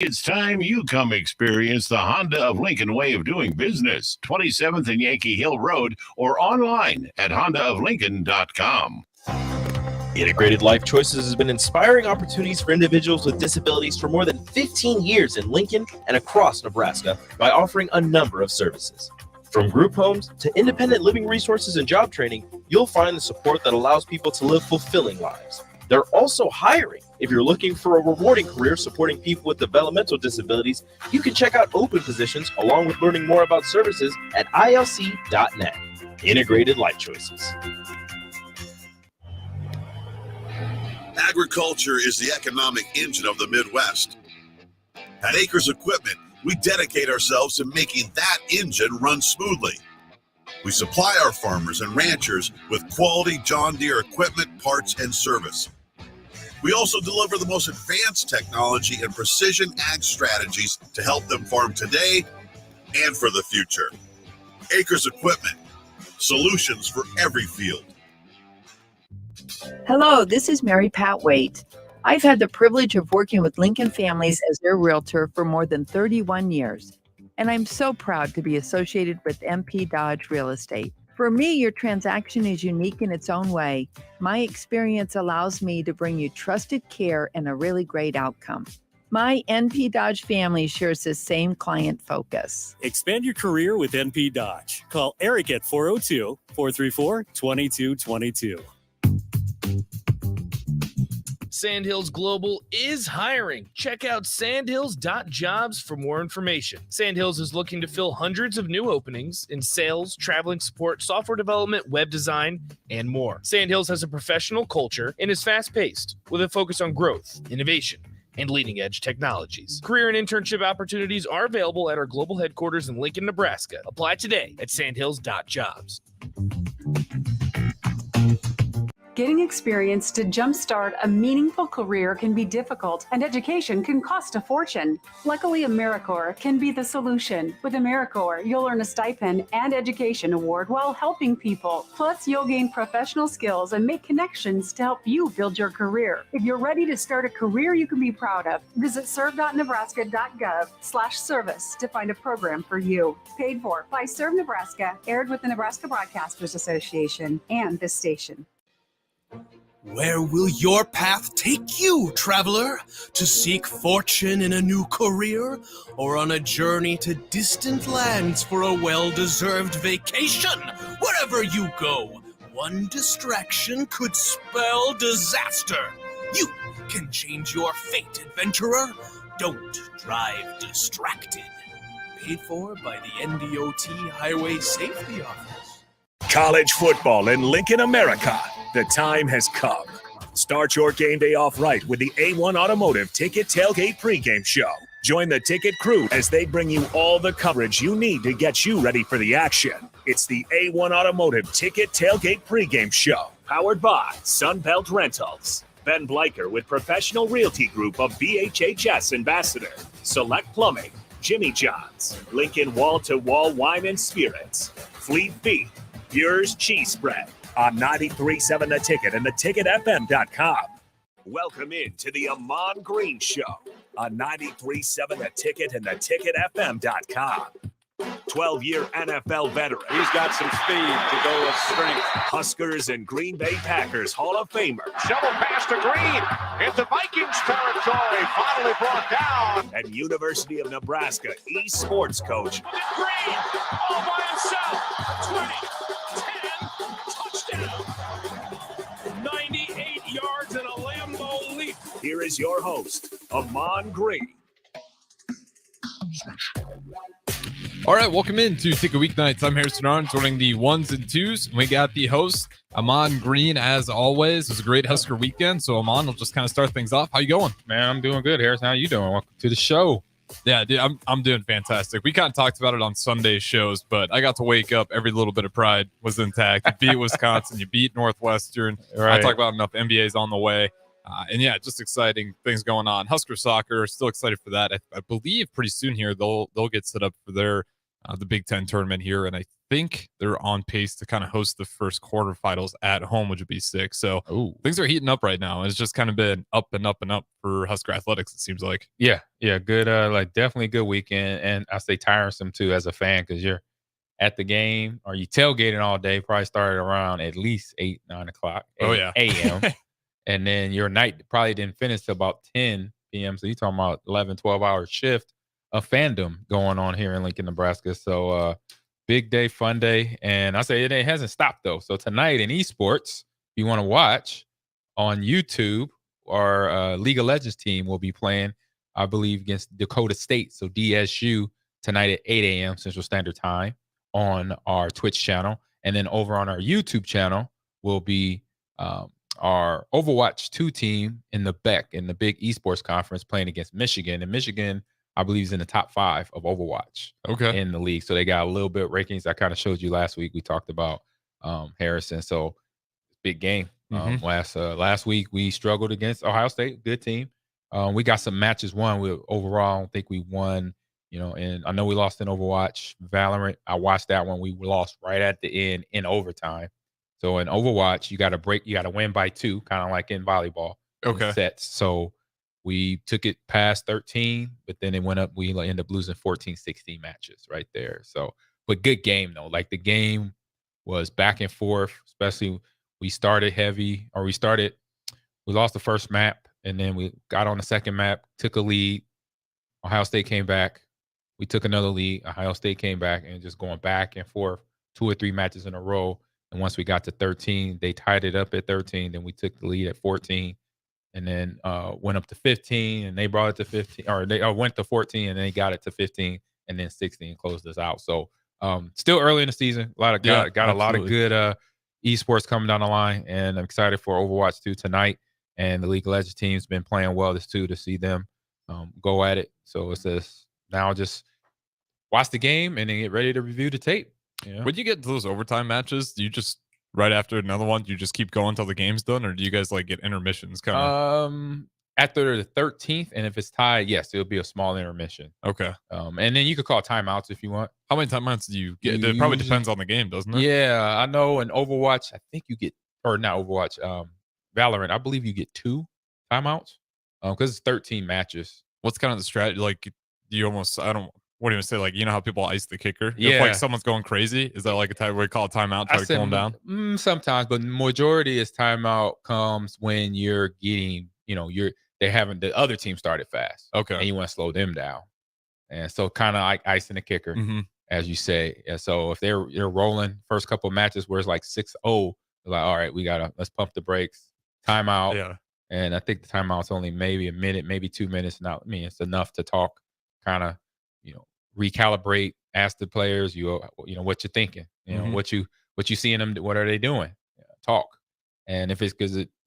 It's time you come experience the Honda of Lincoln way of doing business. 27th and Yankee Hill Road or online at hondaoflincoln.com. Integrated Life Choices has been inspiring opportunities for individuals with disabilities for more than 15 years in Lincoln and across Nebraska by offering a number of services. From group homes to independent living resources and job training, you'll find the support that allows people to live fulfilling lives. They're also hiring. If you're looking for a rewarding career supporting people with developmental disabilities, you can check out open positions along with learning more about services at ilc.net. Integrated Life Choices. Agriculture is the economic engine of the Midwest. At Acres Equipment, we dedicate ourselves to making that engine run smoothly. We supply our farmers and ranchers with quality John Deere equipment, parts, and service. We also deliver the most advanced technology and precision ag strategies to help them farm today and for the future. Acres Equipment, solutions for every field. Hello, this is Mary Pat Waite. I've had the privilege of working with Lincoln families as their realtor for more than 31 years, and I'm so proud to be associated with MP Dodge Real Estate. For me, your transaction is unique in its own way. My experience allows me to bring you trusted care and a really great outcome. My NP Dodge family shares the same client focus. Expand your career with NP Dodge. Call Eric at 402-434-2222. Sandhills Global is hiring. Check out sandhills.jobs for more information. Sandhills is looking to fill hundreds of new openings in sales, traveling support, software development, web design, and more. Sandhills has a professional culture and is fast-paced with a focus on growth, innovation, and leading-edge technologies. Career and internship opportunities are available at our global headquarters in Lincoln, Nebraska. Apply today at sandhills.jobs. Getting experience to jumpstart a meaningful career can be difficult, and education can cost a fortune. Luckily, AmeriCorps can be the solution. With AmeriCorps, you'll earn a stipend and education award while helping people. Plus, you'll gain professional skills and make connections to help you build your career. If you're ready to start a career you can be proud of, visit serve.nebraska.gov/service to find a program for you. Paid for by Serve Nebraska, aired with the Nebraska Broadcasters Association and this station. Where will your path take you, traveler? To seek fortune in a new career, or on a journey to distant lands for a well-deserved vacation? Wherever you go, one distraction could spell disaster. You can change your fate, adventurer. Don't drive distracted. Paid for by the NDOT Highway Safety Office. College football in Lincoln, America. The time has come. Start your game day off right with the A1 Automotive Ticket Tailgate pregame show. Join the ticket crew as they bring you all the coverage you need to get you ready for the action. It's the A1 Automotive Ticket Tailgate pregame show, powered by Sunbelt Rentals. Ben Bleicher with Professional Realty Group of BHHS Ambassador, Select Plumbing, Jimmy John's, Lincoln Wall to Wall Wine and Spirits, Fleet Feet, Bure's Cheese Spread, on 93.7 The Ticket and theticketfm.com. Welcome in to the Ahman Green Show on 93.7 The Ticket and theticketfm.com. 12-year NFL veteran. He's got some speed to go with strength. Huskers and Green Bay Packers Hall of Famer. Shovel pass to Green into Vikings territory. Finally brought down. And University of Nebraska eSports coach. Green all by himself. 20, 10, touchdown. 98 yards and a Lambeau leap. Here is your host, Ahman Green. All right, welcome into Ticket Weeknights. I'm Harrison Arns, running the ones and twos. We got the host, Ahman Green, as always. It was a great Husker weekend, so Ahman will just kind of start things off. How you going? Man, I'm doing good, Harrison. How you doing? Welcome to the show. Yeah, dude, I'm doing fantastic. We kind of talked about it on Sunday shows, but I got to wake up. Every little bit of pride was intact. You beat Wisconsin. You beat Northwestern. Right. I talk about enough. NBA's on the way. And yeah, just exciting things going on. Husker soccer, still excited for that. I believe pretty soon here they'll get set up for their the Big Ten tournament here, and I think they're on pace to kind of host the first quarterfinals at home, which would be sick. So things are heating up right now. It's just kind of been up and up and up for Husker athletics, it seems like. Yeah, good. Definitely a good weekend, and I say tiresome too as a fan because you're at the game or you tailgating all day. Probably started around at least 8-9 o'clock. A.m. And then your night probably didn't finish till about 10 p.m. So you're talking about 11, 12-hour shift of fandom going on here in Lincoln, Nebraska. So big day, fun day. And I say it hasn't stopped, though. So tonight in esports, if you want to watch on YouTube, our League of Legends team will be playing, I believe, against Dakota State. So DSU tonight at 8 a.m. Central Standard Time on our Twitch channel. And then over on our YouTube channel will be our Overwatch 2 team in the big esports conference playing against Michigan. And Michigan, I believe, is in the top 5 of Overwatch in the league. So they got a little bit of rankings. I kind of showed you last week. We talked about Harrison. So big game. Last week we struggled against Ohio State, good team. We got some matches won. Overall, I don't think we won, and I know we lost in Overwatch. Valorant, I watched that one. We lost right at the end in overtime. So in Overwatch, you got to win by 2, kind of like in volleyball. Sets. So we took it past 13, but then it went up. We ended up losing 14, 16 matches right there. So, but good game though. Like the game was back and forth, especially we started heavy, or we lost the first map, and then we got on the second map, took a lead. Ohio State came back. We took another lead. Ohio State came back, and just going back and forth 2 or 3 matches in a row. And once we got to 13, they tied it up at 13. Then we took the lead at 14, and then went up to 15, and they brought it to 15, or they went to 14, and they got it to 15, and then 16 closed us out. So still early in the season, a lot of good esports coming down the line, and I'm excited for Overwatch 2 tonight. And the League of Legends team's been playing well this too, to see them go at it. So it's just now just watch the game and then get ready to review the tape. When you get to those overtime matches, do you just right after another one, do you just keep going until the game's done, or do you guys like get intermissions kind of? After the 13th, and if it's tied, yes, it'll be a small intermission. Okay. And then you could call timeouts if you want. How many timeouts do you get? It probably depends on the game, doesn't it? Yeah, I know in Overwatch, I think you get, or not Overwatch, Valorant, I believe you get 2 timeouts because it's 13 matches. What's kind of the strategy? Like, you almost, I don't, what do you say? Like, you know how people ice the kicker? Yeah. If like someone's going crazy, is that like a time where you call a timeout, try to cool them down? Sometimes, but majority is timeout comes when you're getting, the other team started fast. Okay. And you want to slow them down. And so kind of like icing the kicker, as you say. And so if you're rolling first couple of matches where it's like 6-0, like, all right, let's pump the brakes, timeout. Yeah. And I think the timeout's only maybe a minute, maybe 2 minutes. Now, I mean, it's enough to talk, kind of, recalibrate, ask the players, what you're thinking, what you see in them, what are they doing? Talk. And if it's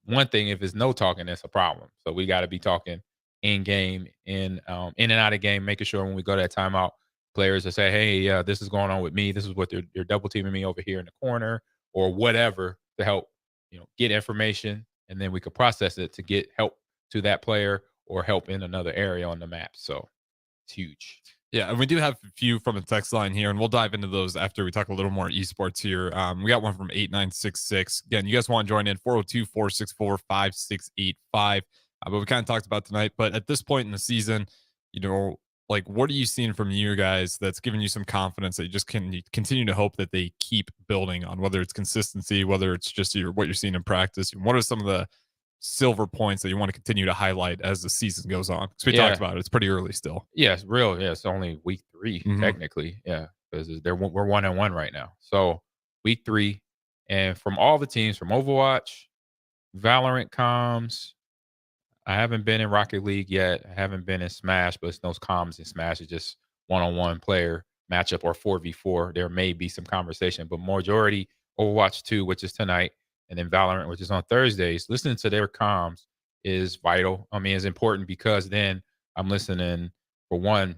one thing, if it's no talking, that's a problem. So we got to be talking in game, in and out of game, making sure when we go to that timeout, players will say, hey, this is going on with me. This is what they're double teaming me over here in the corner or whatever, to help, get information. And then we could process it to get help to that player or help in another area on the map. So it's huge. Yeah, and we do have a few from the text line here, and we'll dive into those after we talk a little more esports here. We got one from 8966. Again, you guys want to join in, 402-464-5685. But we kind of talked about tonight. But at this point in the season, like, what are you seeing from you guys that's giving you some confidence that you just can continue to hope that they keep building on, whether it's consistency, whether it's just what you're seeing in practice? What are some of the silver points that you want to continue to highlight as the season goes on? Because we talked about it. It's pretty early still. Yeah, it's real. Yeah, it's only week 3, technically. Yeah, because we're 1-1 right now. So week 3. And from all the teams, from Overwatch, Valorant comms, I haven't been in Rocket League yet. I haven't been in Smash, but it's those comms in Smash. It's just one-on-one player matchup or 4v4. There may be some conversation, but majority Overwatch 2, which is tonight, and then Valorant, which is on Thursdays. Listening to their comms is vital. I mean, it's important because then I'm listening, for one,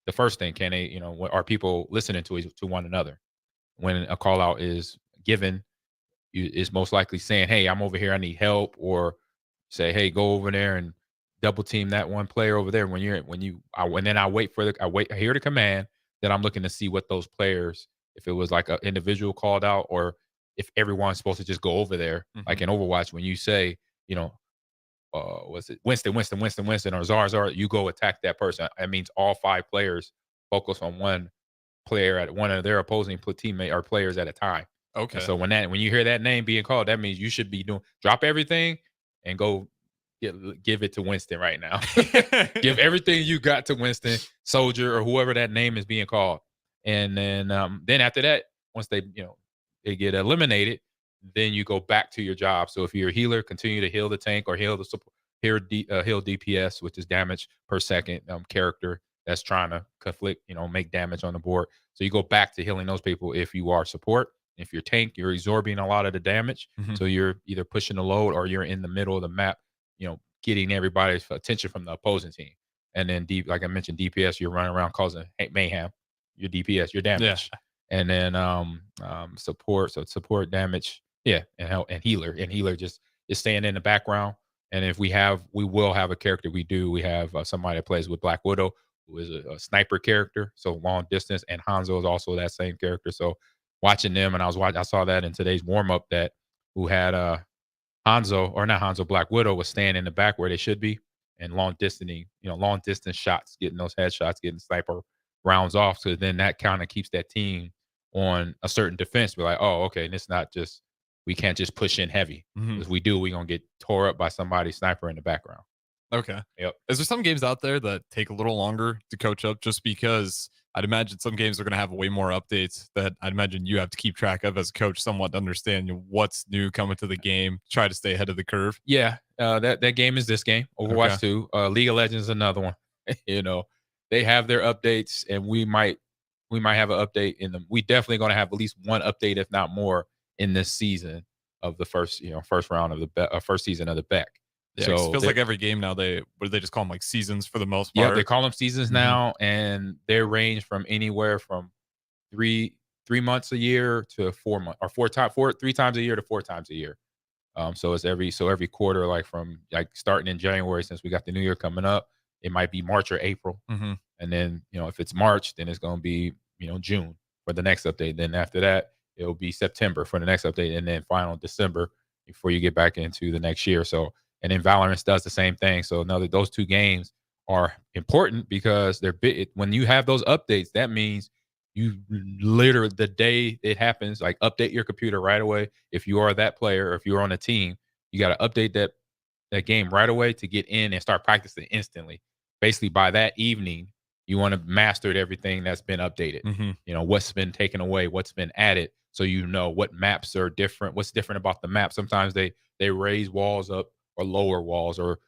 the first thing, can they, are people listening to one another? When a call out is given, is most likely saying, hey, I'm over here, I need help, or say, hey, go over there and double team that one player over there. I hear the command, that I'm looking to see what those players, if it was like an individual called out or if everyone's supposed to just go over there. Like in Overwatch, when you say, was it Winston, or Zar, you go attack that person. That means all 5 players focus on one player at one of their opposing teammate or players at a time. Okay. And so when you hear that name being called, that means you should be drop everything and go give it to Winston right now. Give everything you got to Winston, Soldier, or whoever that name is being called. And then after that, once they get eliminated, then you go back to your job. So if you're a healer, continue to heal the tank or heal the support, heal DPS, which is damage per second character that's trying to conflict, make damage on the board. So you go back to healing those people. If you are support, if you're tank, you're absorbing a lot of the damage. So you're either pushing the load or you're in the middle of the map, getting everybody's attention from the opposing team. And then like I mentioned, DPS, you're running around causing mayhem. Your DPS, your damage. Yeah. And then support damage. Yeah, and healer just is staying in the background. And if we will have a character. We have somebody that plays with Black Widow, who is a sniper character, so long distance, and Hanzo is also that same character. So watching them, and I saw that in today's warm up that who had Black Widow was staying in the back where they should be, and long distance shots, getting those headshots, getting sniper rounds off. So then that kind of keeps that team on a certain defense. We're like, oh, okay, and it's not just. We can't just push in heavy. If we do, we're going to get tore up by somebody sniper in the background. Okay. Yep. Is there some games out there that take a little longer to coach up just because I'd imagine some games are going to have way more updates that I'd imagine you have to keep track of as a coach somewhat to understand what's new coming to the game, try to stay ahead of the curve? Yeah. That game is this game, Overwatch 2. League of Legends is another one. They have their updates, and we might have an update in them. We definitely going to have at least one update, if not more, in this season of the first round of the first season of the Beck. Yeah, so it feels like every game now they just call them like seasons for the most part. Yeah, they call them seasons now, and they range from anywhere from 3 months a year to 4 months, or 3 times a year to 4 times a year. So it's every quarter, like from starting in January, since we got the new year coming up, it might be March or April, and then if it's March, then it's going to be June for the next update. Then after that, it'll be September for the next update, and then final December before you get back into the next year. So, and then Valorant does the same thing. So those 2 games are important because when you have those updates, that means you literally, the day it happens, like update your computer right away. If you are that player, or if you're on a team, you got to update that game right away to get in and start practicing instantly. Basically, by that evening, you want to master everything that's been updated. What's been taken away, what's been added. So what maps are different, what's different about the map. Sometimes they raise walls up or lower walls, or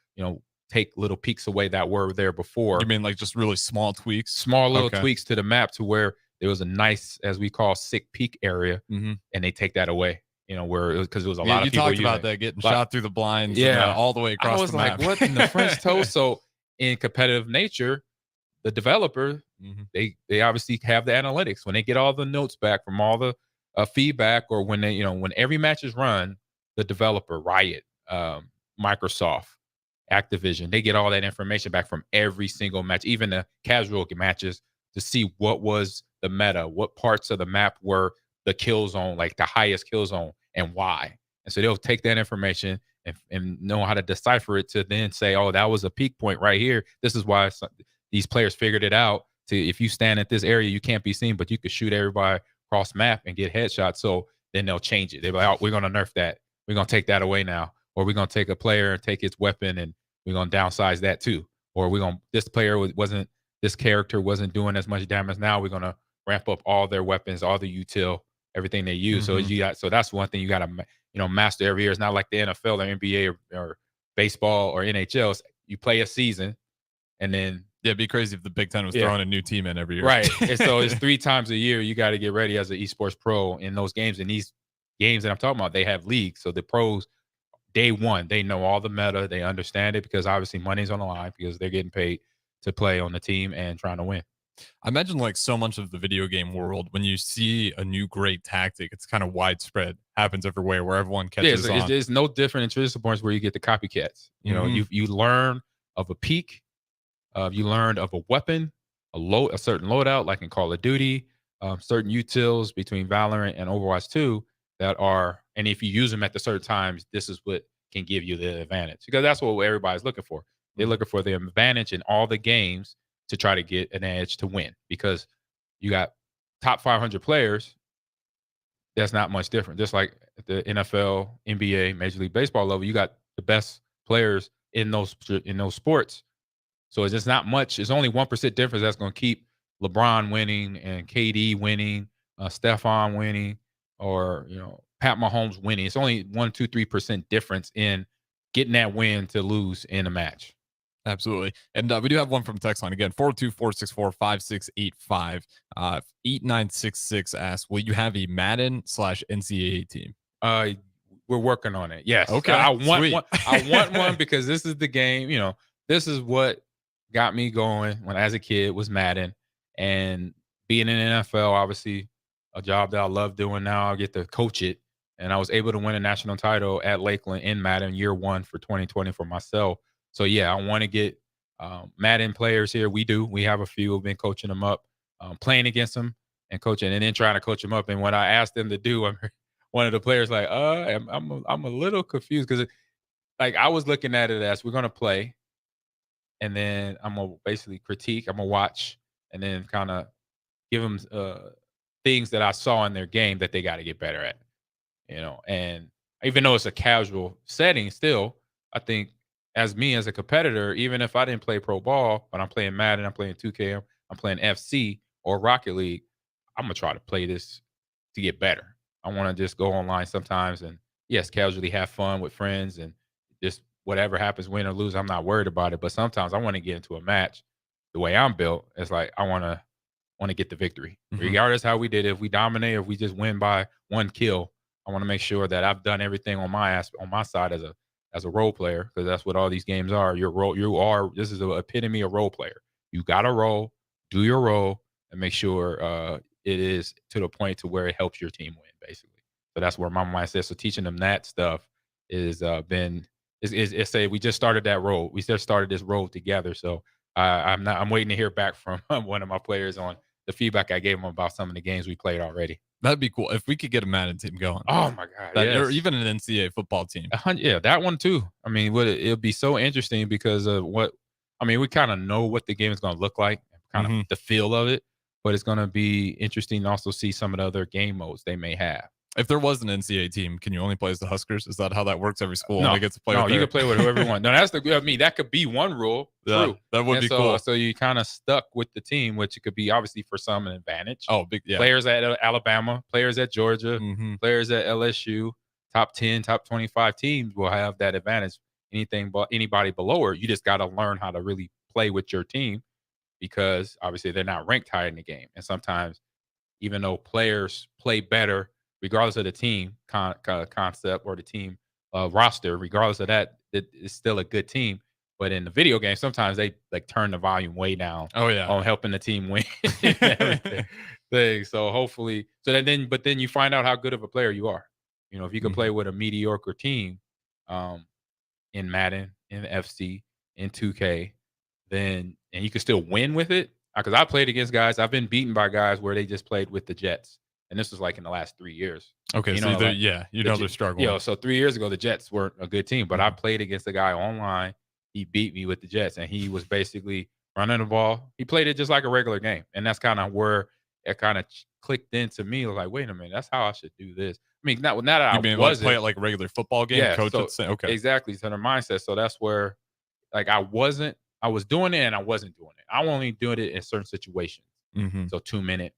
take little peaks away that were there before. You mean like just really small tweaks? Small little tweaks to the map to where there was a nice, as we call, sick peak area, and they take that away. Because it was a lot of people. You talked about that getting shot through the blinds, all the way across the map. I was like, what in the French toast? So in competitive nature, the developer, they obviously have the analytics. When they get all the notes back from all the feedback, or when they, when every match is run, the developer, Riot, Microsoft, Activision, they get all that information back from every single match, even the casual matches, to see what was the meta, what parts of the map were the kill zone, like the highest kill zone, and why. And so they'll take that information and know how to decipher it to then say, oh, that was a peak point right here. This is why these players figured it out. If you stand at this area, you can't be seen, but you could shoot everybody cross map and get headshots. So then they'll change it. They're like, oh, we're going to nerf that. We're going to take that away now. Or we're going to take a player and take its weapon, and we're going to downsize that too. Or this character wasn't doing as much damage. Now we're going to ramp up all their weapons, all the util, everything they use. So that's one thing you got to, master every year. It's not like the NFL or NBA or baseball or NHL. You play a season, and then it'd be crazy if the Big Ten was throwing a new team in every year. Right. And so it's 3 times a year. You got to get ready as an esports pro in those games. And these games that I'm talking about, they have leagues. So the pros, day one, they know all the meta. They understand it because obviously money's on the line because they're getting paid to play on the team and trying to win. I imagine like so much of the video game world, when you see a new great tactic, it's kind of widespread, happens everywhere where everyone catches on. It's no different in traditional sports where you get the copycats. You learn of a peak. You learned of a weapon, a certain loadout, like in Call of Duty, certain utils between Valorant and Overwatch 2 that are, and if you use them at the certain times, this is what can give you the advantage, because that's what everybody's looking for. They're looking for the advantage in all the games to try to get an edge to win, because you got top 500 players. That's not much different. Just like at the NFL, NBA, Major League Baseball level, you got the best players in those sports. So it's just not much. It's only 1% difference that's going to keep LeBron winning and KD winning, Stephon winning, or Pat Mahomes winning. It's only 1, 2, 3% difference in getting that win to lose in a match. Absolutely. And we do have one from text line again, 424645685. 8966 asks, will you have a Madden/NCAA team? We're working on it. Yes. Okay. I want one. I want one because this is the game. This is what got me going when as a kid was Madden, and being in the NFL, obviously a job that I love doing now. I get to coach it, and I was able to win a national title at Lakeland in Madden year 1 for 2020 for myself. So yeah, I want to get Madden players here. We have a few. We've been coaching them up, playing against them and coaching, and then trying to coach them up. And what I asked them to do, one of the players like, I'm a little confused, because I was looking at it as we're gonna play, and then I'm gonna basically critique. I'm gonna watch, and then kind of give them things that I saw in their game that they got to get better at. And even though it's a casual setting, still, I think as a competitor, even if I didn't play pro ball, but I'm playing Madden, I'm playing 2K, I'm playing FC or Rocket League, I'm gonna try to play this to get better. I want to just go online sometimes and yes, casually have fun with friends, and just whatever happens, win or lose, I'm not worried about it. But sometimes I want to get into a match the way I'm built. It's like I want to get the victory, regardless how we did it. If we dominate, or if we just win by 1 kill, I want to make sure that I've done everything on my side as a role player, because that's what all these games are. This is the epitome of role player. You got to roll, do your role, and make sure it is to the point to where it helps your team win, basically. So that's where my mindset. So teaching them that stuff is say we just started that role. We just started this role together. So I'm waiting to hear back from one of my players on the feedback I gave him about some of the games we played already. That'd be cool if we could get a Madden team going. Oh my God! Or even an NCAA football team. Yeah, that one too. I mean, it'll be so interesting because of we kind of know what the game is going to look like, kind of the feel of it, but it's going to be interesting to also see some of the other game modes they may have. If there was an NCAA team, can you only play as the Huskers? Is that how that works? Every school only gets to play. No, you can play with whoever you want. No, that's that could be one rule. Yeah, true. That would be cool. So you kind of stuck with the team, which it could be obviously for some an advantage. Oh, big players at Alabama, players at Georgia, players at LSU, top 10, top 25 teams will have that advantage. Anybody below her, you just got to learn how to really play with your team, because obviously they're not ranked high in the game, and sometimes even though players play better, regardless of the team concept or the team roster, regardless of that, it's still a good team. But in the video game, sometimes they turn the volume way down. Oh yeah, on helping the team win. Everything. So hopefully, but then you find out how good of a player you are. If you can play with a mediocre team, in Madden, in FC, in 2K, and you can still win with it. Because I played against guys, I've been beaten by guys where they just played with the Jets. And this was in the last 3 years. Okay, they're struggling. So 3 years ago, the Jets weren't a good team, but I played against a guy online. He beat me with the Jets, and he was basically running the ball. He played it just like a regular game, and that's kind of where it kind of clicked into me. I was like, wait a minute, that's how I should do this. I mean, not that I wasn't play it like a regular football game. Yeah, coach would say, okay, exactly. So their mindset. So that's where, I was doing it and I wasn't doing it. I only doing it in certain situations. So 2-minute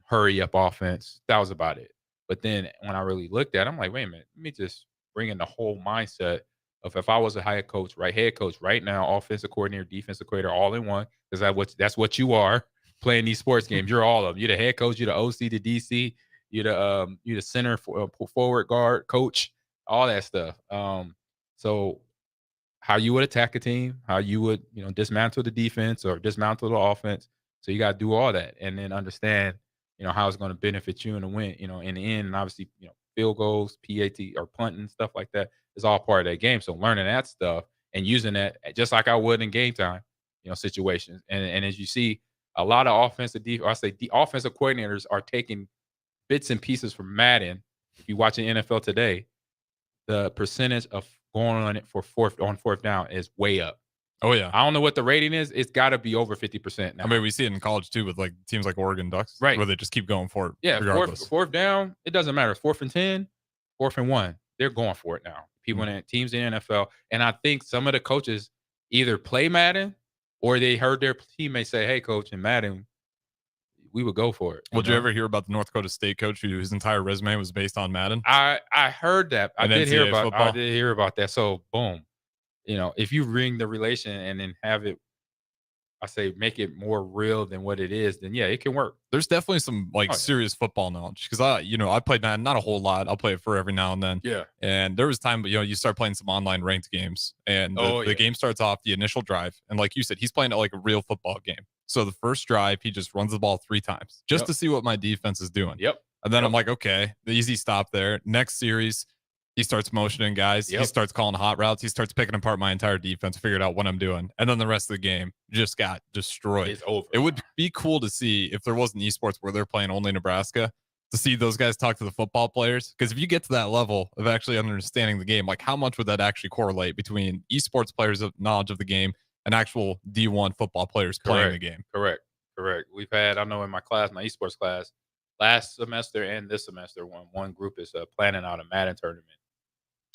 hurry up offense. That was about it. But then when I really looked at it, I'm like, wait a minute, let me just bring in the whole mindset of if I was a head coach right now, offensive coordinator, defensive coordinator, all in one, because that's what you are playing these sports games. You're all of them. You're the head coach, you're the OC, the DC, you're the center for forward guard coach, all that stuff. So how you would attack a team, how you would dismantle the defense or dismantle the offense. So you got to do all that and then understand how it's going to benefit you in the win, in the end. And obviously, field goals, PAT or punting, stuff like that is all part of that game. So learning that stuff and using that just like I would in game time, situations. And as you see, a lot of offensive offensive coordinators are taking bits and pieces from Madden. If you watch the NFL today, the percentage of going on it for fourth down is way up. Oh yeah. I don't know what the rating is. It's got to be over 50% now. I mean, we see it in college too with like teams like Oregon Ducks, right? Where they just keep going for it. Yeah, regardless. fourth down. It doesn't matter. 4th and 10, 4th and 1. They're going for it now. People in teams in the NFL, and I think some of the coaches either play Madden or they heard their teammates say, "Hey, coach, in Madden, we would go for it." Would you ever hear about the North Dakota State coach whose entire resume was based on Madden? I heard that. I did hear about that. So boom, if you ring the relation and then have it, make it more real than what it is, then yeah, it can work. There's definitely some serious football knowledge because I played Madden, not a whole lot. I'll play it for every now and then. Yeah. And there was time, you start playing some online ranked games, and the game starts off the initial drive, and like you said, he's playing it like a real football game. So the first drive, he just runs the ball 3 times just to see what my defense is doing. Yep. And then I'm like, okay, the easy stop there. Next series, he starts motioning guys. He starts calling hot routes. He starts picking apart my entire defense, figured out what I'm doing. And then the rest of the game just got destroyed. It's over. It would be cool to see if there was an esports where they're playing only Nebraska, to see those guys talk to the football players. Because if you get to that level of actually understanding the game, like how much would that actually correlate between esports players' knowledge of the game and actual D1 football players playing the game? Correct. We've had, I know in my esports class, last semester and this semester, one group is planning out a Madden tournament.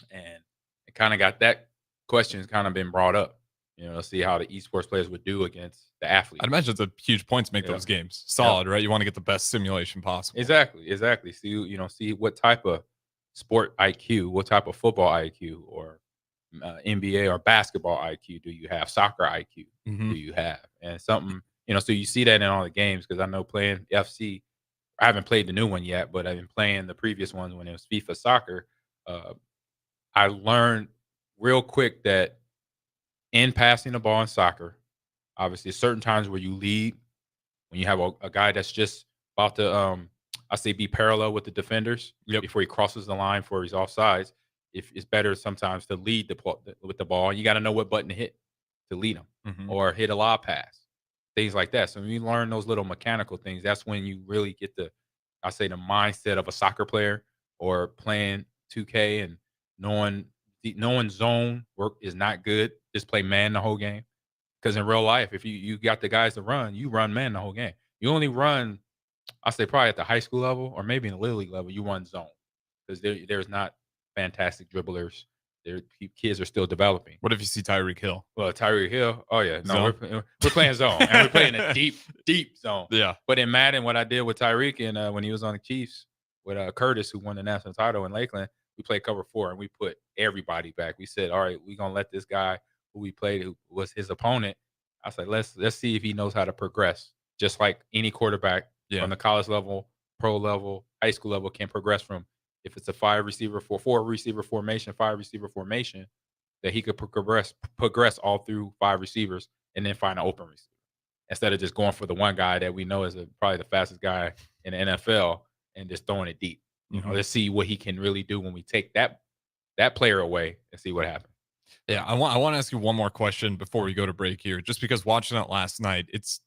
And it kind of got that question kind of been brought up, to see how the esports players would do against the athletes. I'd imagine it's a huge point to make those games solid, right? You want to get the best simulation possible. Exactly. See what type of sport IQ, what type of football IQ or NBA or basketball IQ do you have? Soccer IQ do you have? And something, so you see that in all the games, because I know playing FC, I haven't played the new one yet, but I've been playing the previous ones when it was FIFA soccer. I learned real quick that in passing the ball in soccer, obviously certain times where you lead, when you have a guy that's just about to, be parallel with the defenders before he crosses the line for his offsides, if it's better sometimes to lead with the ball. You got to know what button to hit to lead them, or hit a lob pass, things like that. So when you learn those little mechanical things, that's when you really get the mindset of a soccer player, or playing 2K and knowing zone work is not good. Just play man the whole game. Because in real life, if you got the guys to run, you run man the whole game. You only run, probably at the high school level or maybe in the little league level, you run zone. Because there's not fantastic dribblers. Kids are still developing. What if you see Tyreek Hill? Well, Tyreek Hill, oh yeah, no, we're playing zone, and we're playing a deep zone. Yeah. But in Madden, what I did with Tyreek and when he was on the Chiefs with Curtis, who won the national title in Lakeland, we played cover 4 and we put everybody back. We said, all right, we're gonna let this guy who we played, who was his opponent, I said, let's see if he knows how to progress, just like any quarterback from the college level, pro level, high school level can progress from. If it's a 4 receiver formation, 5 receiver formation, that he could progress all through 5 receivers and then find an open receiver, instead of just going for the one guy that we know is probably the fastest guy in the NFL and just throwing it deep. Let's see what he can really do when we take that player away and see what happens. Yeah, I want to ask you one more question before we go to break here, just because watching it last night, it's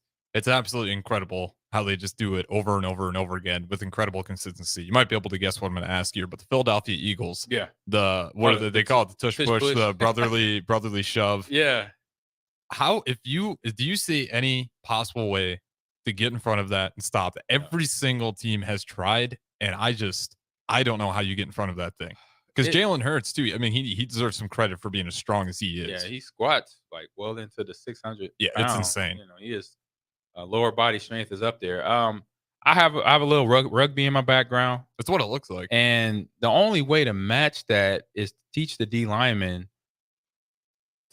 absolutely incredible how they just do it over and over and over again with incredible consistency. You might be able to guess what I'm going to ask you, but the Philadelphia Eagles, they call it? The tush push, the brotherly shove. Yeah. Do you see any possible way to get in front of that and stop it? Every single team has tried, and I don't know how you get in front of that thing. Because Jalen Hurts too. I mean, he deserves some credit for being as strong as he is. Yeah, he squats like well into the 600. Yeah, pounds. It's insane. He is lower body strength is up there. I have a little rugby in my background. That's what it looks like. And the only way to match that is to teach the D lineman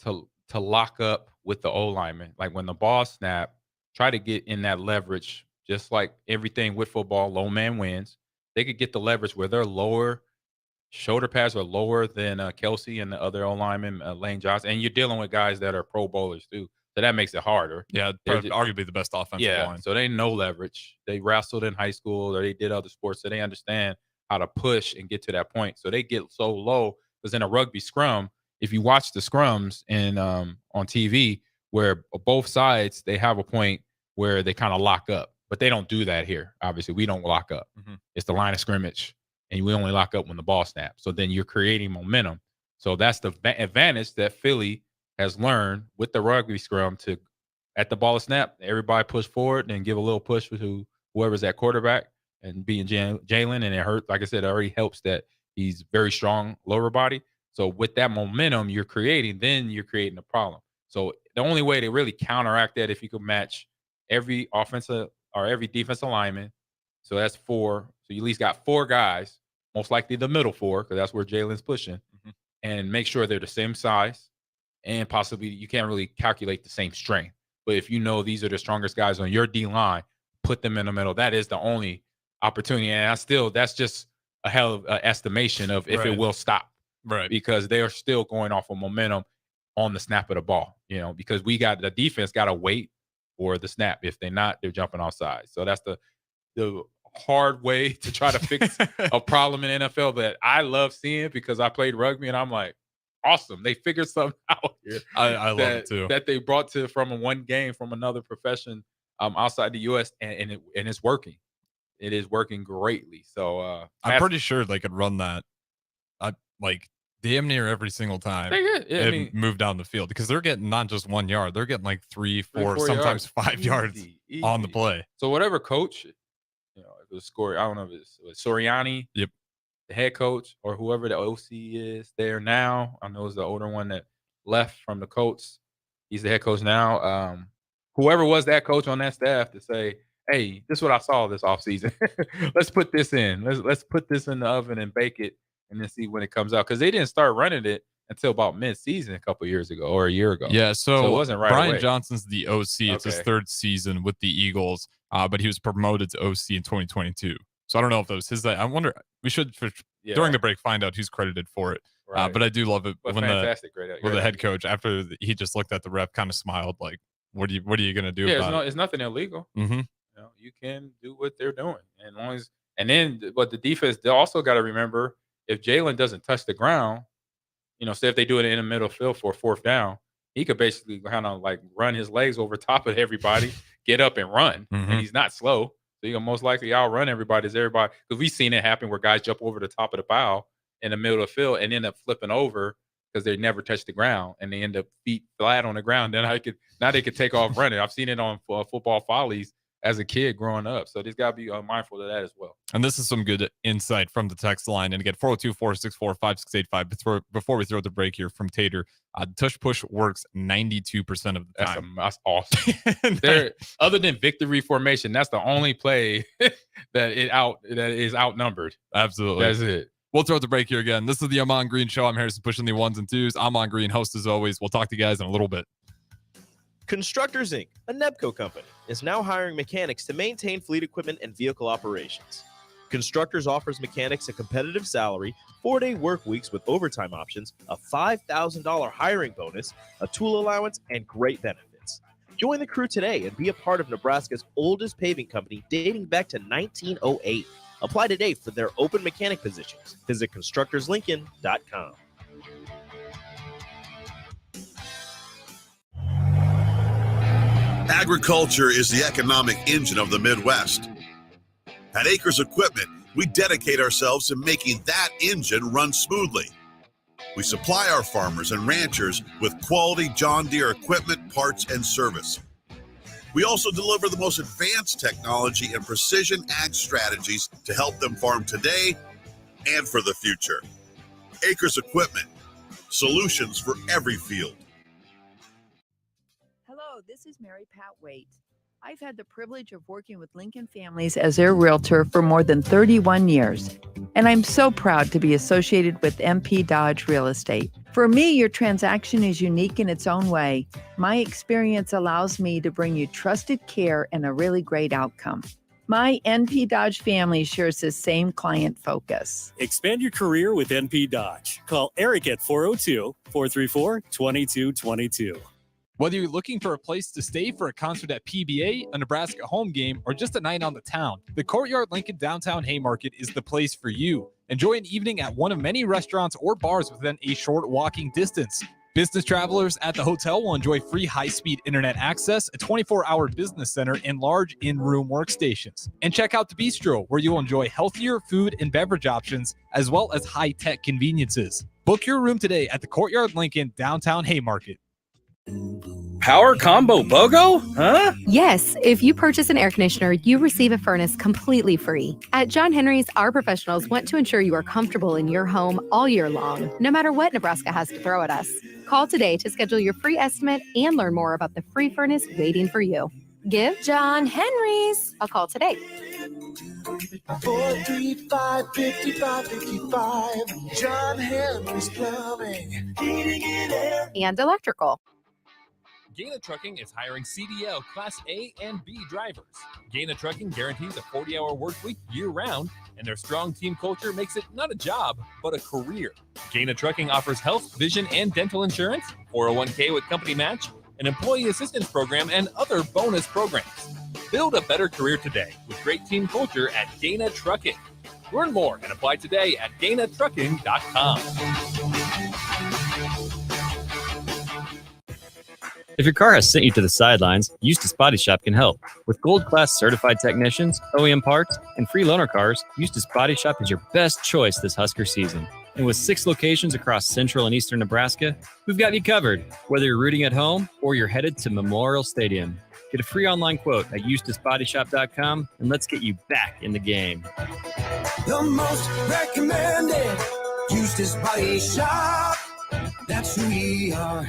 to lock up with the O lineman. Like when the ball snap, try to get in that leverage. Just like everything with football, low man wins. They could get the leverage where they're lower. Shoulder pads are lower than Kelsey and the other O-lineman, Lane Johnson. And you're dealing with guys that are pro bowlers too. So that makes it harder. Yeah, arguably the best offensive line. So they know leverage. They wrestled in high school or they did other sports. So they understand how to push and get to that point. So they get so low because in a rugby scrum, if you watch the scrums on TV, where both sides, they have a point where they kind of lock up, but they don't do that here. Obviously, we don't lock up. It's the line of scrimmage, and we only lock up when the ball snaps. So then you're creating momentum. So that's the advantage that Philly has learned with the rugby scrum to, at the ball snap, everybody push forward and give a little push to whoever's at quarterback and being Jalen. And it hurt, like I said, it already helps that he's very strong lower body. So with that momentum you're creating, then you're creating a problem. So the only way to really counteract that, if you could match every offensive or every defensive lineman. So that's 4. So you at least got 4 guys, most likely the middle 4, because that's where Jalen's pushing, and make sure they're the same size, and possibly you can't really calculate the same strength. But if you know these are the strongest guys on your D line, put them in the middle. That is the only opportunity. And that's just a hell of an estimation of if it will stop. Right. Because they are still going off of momentum on the snap of the ball, because the defense got to wait for the snap. If they're not, they're jumping offside. So that's the hard way to try to fix a problem in NFL that I love seeing, because I played rugby and I'm like, awesome. They figured something out here. I love it too. That they brought from one game from another profession outside the U.S. and it's working. It is working greatly. So I'm pretty sure they could run that like damn near every single time and move down the field, because they're getting not just 1 yard, they're getting like 3, 4, sometimes 5 yards on the play. So whatever coach, if it was I don't know if it was Soriani, the head coach, or whoever the OC is there now. I know it's the older one that left from the Colts. He's the head coach now. Whoever was that coach on that staff to say, hey, this is what I saw this offseason. Let's put this in. Let's put this in the oven and bake it, and then see when it comes out. Because they didn't start running it until about mid-season a couple years ago or a year ago. Yeah, so it wasn't right Brian away. Johnson's the OC. It's his 3rd season with the Eagles, but he was promoted to OC in 2022. So I don't know if that was his. I wonder. We should during the break find out who's credited for it. Right. But I do love it when the head coach, after he just looked at the ref, kind of smiled like, "What are you gonna do?" about it's nothing illegal. Mm-hmm. You can do what they're doing, and as long as but the defense, they also got to remember, if Jalen doesn't touch the ground, say if they do it in the middle field for a 4th down, he could basically kind of like run his legs over top of everybody, get up and run, and he's not slow. So you're most likely outrun everybody. Because we've seen it happen where guys jump over the top of the pile in the middle of the field and end up flipping over because they never touch the ground, and they end up feet flat on the ground. Then now they could take off running. I've seen it on Football Follies as a kid growing up. So there's got to be mindful of that as well. And this is some good insight from the text line. And again, 402-464-5685. Before we throw the break here from Tater, tush push works 92% of the time. That's awesome. Other than victory formation, that's the only play that is outnumbered. Absolutely. That's it. We'll throw the break here again. This is the Ahman Green Show. I'm Harrison, pushing the 1s and 2s. Ahman Green, host as always. We'll talk to you guys in a little bit. Constructors Inc., a Nebco company, is now hiring mechanics to maintain fleet equipment and vehicle operations. Constructors offers mechanics a competitive salary, 4-day work weeks with overtime options, a $5,000 hiring bonus, a tool allowance, and great benefits. Join the crew today and be a part of Nebraska's oldest paving company dating back to 1908. Apply today for their open mechanic positions. Visit constructorslincoln.com. Agriculture is the economic engine of the Midwest. At Acres Equipment, we dedicate ourselves to making that engine run smoothly. We supply our farmers and ranchers with quality John Deere equipment, parts, and service. We also deliver the most advanced technology and precision ag strategies to help them farm today and for the future. Acres Equipment, solutions for every field. Hello, this is Mary Pat Waite. I've had the privilege of working with Lincoln families as their realtor for more than 31 years, and I'm so proud to be associated with MP Dodge Real Estate. For me, your transaction is unique in its own way. My experience allows me to bring you trusted care and a really great outcome. My NP Dodge family shares the same client focus. Expand your career with NP Dodge. Call Eric at 402-434-2222. Whether you're looking for a place to stay for a concert at PBA, a Nebraska home game, or just a night on the town, the Courtyard Lincoln Downtown Haymarket is the place for you. Enjoy an evening at one of many restaurants or bars within a short walking distance. Business travelers at the hotel will enjoy free high-speed internet access, a 24-hour business center, and large in-room workstations. And check out the Bistro, where you'll enjoy healthier food and beverage options, as well as high-tech conveniences. Book your room today at the Courtyard Lincoln, downtown Haymarket. Power Combo BOGO? Huh? Yes, if you purchase an air conditioner, you receive a furnace completely free. At John Henry's, our professionals want to ensure you are comfortable in your home all year long, no matter what Nebraska has to throw at us. Call today to schedule your free estimate and learn more about the free furnace waiting for you. Give John Henry's a call today. 435-5555. John Henry's Plumbing, Heating and Air, and Electrical. Gaina Trucking is hiring CDL Class A and B drivers. Gaina Trucking guarantees a 40-hour work week year-round, and their strong team culture makes it not a job, but a career. Gaina Trucking offers health, vision, and dental insurance, 401k with company match, an employee assistance program, and other bonus programs. Build a better career today with great team culture at Gaina Trucking. Learn more and apply today at GainaTrucking.com. If your car has sent you to the sidelines, Eustace Body Shop can help. With gold-class certified technicians, OEM parts, and free loaner cars, Eustace Body Shop is your best choice this Husker season. And with 6 locations across central and eastern Nebraska, we've got you covered, whether you're rooting at home or you're headed to Memorial Stadium. Get a free online quote at EustaceBodyShop.com, and let's get you back in the game. the most recommended Eustace Body Shop. That's who we are.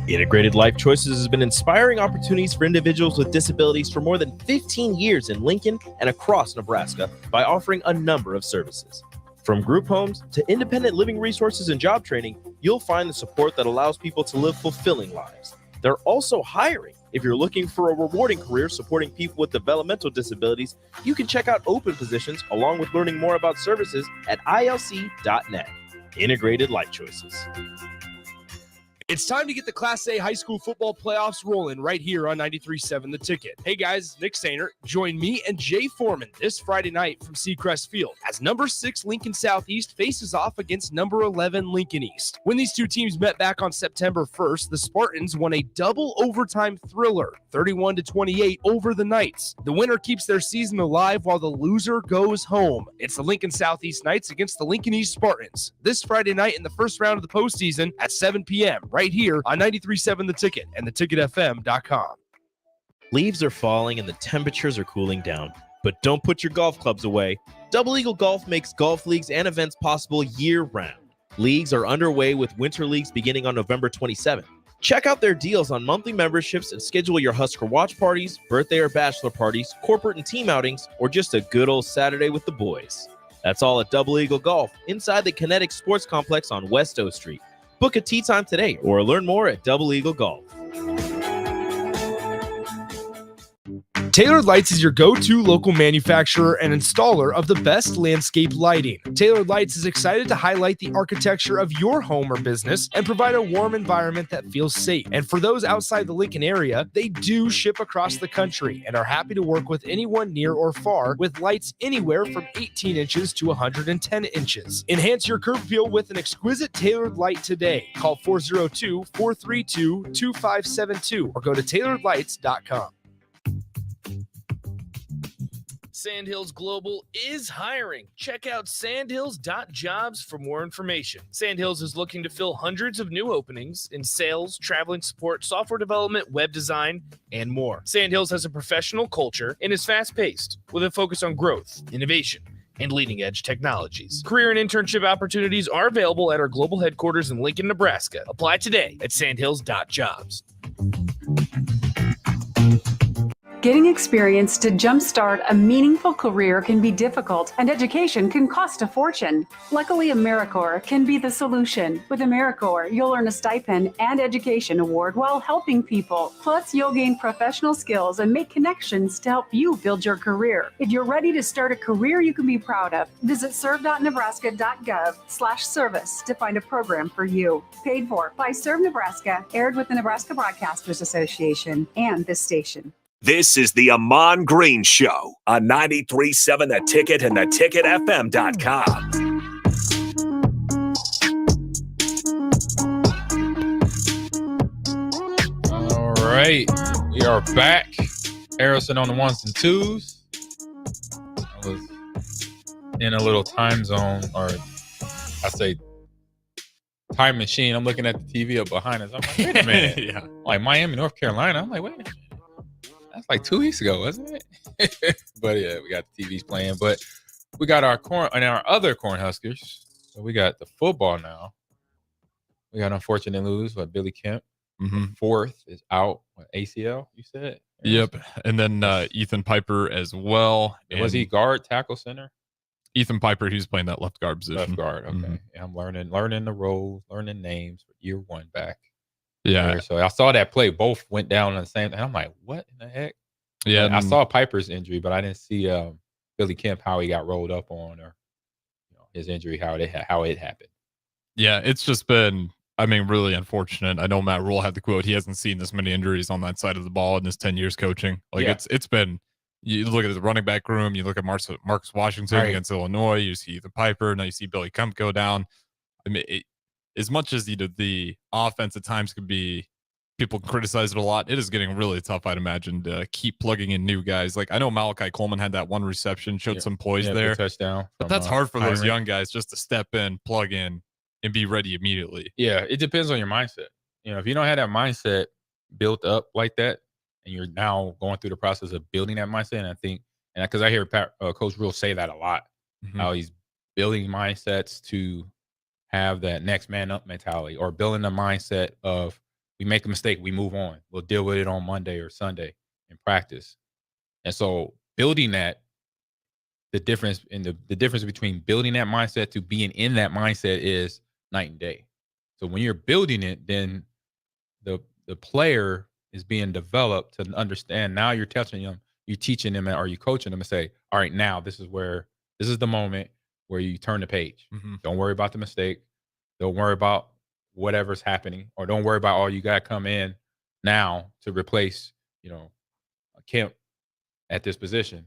Integrated Life Choices has been inspiring opportunities for individuals with disabilities for more than 15 years in Lincoln and across Nebraska by offering a number of services. From group homes to independent living resources and job training, you'll find the support that allows people to live fulfilling lives. They're also hiring. If you're looking for a rewarding career supporting people with developmental disabilities, you can check out open positions along with learning more about services at ilc.net. Integrated Life Choices. It's time to get the Class A high school football playoffs rolling right here on 93.7 The Ticket. Hey guys, Nick Sainer. Join me and Jay Foreman this Friday night from Seacrest Field as number 6 Lincoln Southeast faces off against number 11 Lincoln East. When these two teams met back on September 1st, the Spartans won a double overtime thriller, 31-28 over the Knights. The winner keeps their season alive while the loser goes home. It's the Lincoln Southeast Knights against the Lincoln East Spartans this Friday night in the first round of the postseason at 7 p.m. right here on 93.7 The Ticket and theticketfm.com. Leaves are falling and the temperatures are cooling down, but don't put your golf clubs away. Double Eagle Golf makes golf leagues and events possible year-round. Leagues are underway with winter leagues beginning on November 27th. Check out their deals on monthly memberships and schedule your Husker watch parties, birthday or bachelor parties, corporate and team outings, or just a good old Saturday with the boys. That's all at Double Eagle Golf inside the Kinetic Sports Complex on West O Street. Book a tee time today or learn more at Double Eagle Golf. Tailored Lights is your go-to local manufacturer and installer of the best landscape lighting. Tailored Lights is excited to highlight the architecture of your home or business and provide a warm environment that feels safe. And for those outside the Lincoln area, they do ship across the country and are happy to work with anyone near or far with lights anywhere from 18 inches to 110 inches. Enhance your curb appeal with an exquisite Tailored Light today. Call 402-432-2572 or go to tailoredlights.com. Sandhills Global is hiring. Check out sandhills.jobs for more information. Sandhills is looking to fill hundreds of new openings in sales, traveling support, software development, web design, and more. Sandhills has a professional culture and is fast-paced with a focus on growth, innovation, and leading-edge technologies. Career and internship opportunities are available at our global headquarters in Lincoln, Nebraska. Apply today at sandhills.jobs. Getting experience to jumpstart a meaningful career can be difficult, and education can cost a fortune. Luckily, AmeriCorps can be the solution. With AmeriCorps, you'll earn a stipend and education award while helping people. Plus, you'll gain professional skills and make connections to help you build your career. If you're ready to start a career you can be proud of, visit serve.nebraska.gov/service to find a program for you. Paid for by Serve Nebraska, aired with the Nebraska Broadcasters Association and this station. This is the Ahman Green Show on 93.7 The Ticket and theticketfm.com. right, we are back. Harrison on the 1s and 2s. I was in a little time zone, or I say time machine. I'm looking at the TV up behind us. I'm like, wait a minute. Yeah. Like Miami, North Carolina. I'm like, wait a minute. That's like 2 weeks ago, wasn't it? But yeah, we got the TVs playing. But we got our corn and our other Cornhuskers. So we got the football now. We got unfortunate lose, but Billy Kemp. Fourth is out. What, ACL, you said? Yep. And then Ethan Piper as well. Was he guard, tackle, center? Ethan Piper, he's playing that left guard position. Left guard, okay. Yeah, I'm learning the roles, learning names for year one back. Yeah. There. So I saw that play. Both went down on the same. And I'm like, what in the heck? Yeah. I saw Piper's injury, but I didn't see Billy Kemp, how he got rolled up on, or his injury, how it happened. Yeah, it's just been, I mean, really unfortunate. I know Matt Rule had the quote, he hasn't seen this many injuries on that side of the ball in his 10 years coaching. Like it's been, you look at the running back room, you look at Marcus Washington against Illinois, you see the Piper, now you see Billy Kemp go down. I mean, as much as the offense at times could be, people criticize it a lot, it is getting really tough, I'd imagine, to keep plugging in new guys. Like, I know Malachi Coleman had that one reception, showed some poise there. Touchdown. But that's hard for those young guys just to step in, plug in, and be ready immediately. Yeah, it depends on your mindset. If you don't have that mindset built up like that, and you're now going through the process of building that mindset, and I think, and because I hear Coach Rule say that a lot, how he's building mindsets to have that next man up mentality, or building the mindset of, we make a mistake, we move on. We'll deal with it on Monday or Sunday in practice. And so building that, the difference between building that mindset to being in that mindset is night and day. So when you're building it, then the player is being developed to understand. Now you're teaching them, or you coaching them and say, all right, now this is the moment where you turn the page. Don't worry about the mistake. Don't worry about whatever's happening, or don't worry about, you got to come in now to replace, Kemp at this position.